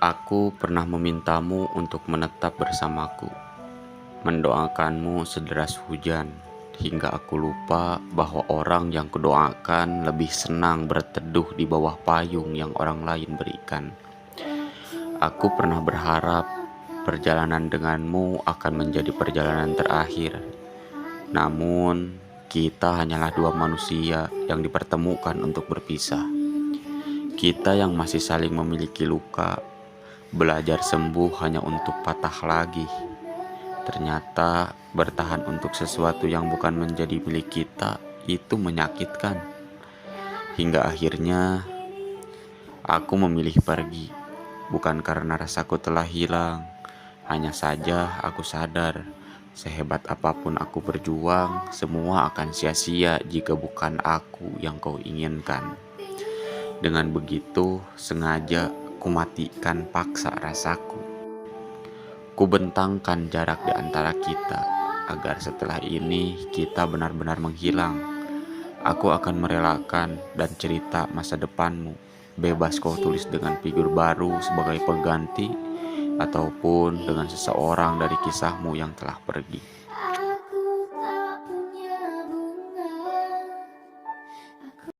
Aku pernah memintamu untuk menetap bersamaku, mendoakanmu sederas hujan, hingga aku lupa bahwa orang yang kudoakan lebih senang berteduh di bawah payung yang orang lain berikan. Aku pernah berharap perjalanan denganmu akan menjadi perjalanan terakhir. Namun, kita hanyalah dua manusia yang dipertemukan untuk berpisah. Kita yang masih saling memiliki luka, belajar sembuh hanya untuk patah lagi. Ternyata bertahan untuk sesuatu yang bukan menjadi milik kita itu menyakitkan. Hingga akhirnya aku memilih pergi, bukan karena rasaku telah hilang. Hanya saja aku sadar, sehebat apapun aku berjuang, semua akan sia-sia jika bukan aku yang kau inginkan. Dengan begitu, sengaja kumatikan paksa rasaku. Kubentangkan jarak di antara kita, agar setelah ini kita benar-benar menghilang. Aku akan merelakan dan cerita masa depanmu. Bebas kau tulis dengan figur baru sebagai pengganti, ataupun dengan seseorang dari kisahmu yang telah pergi.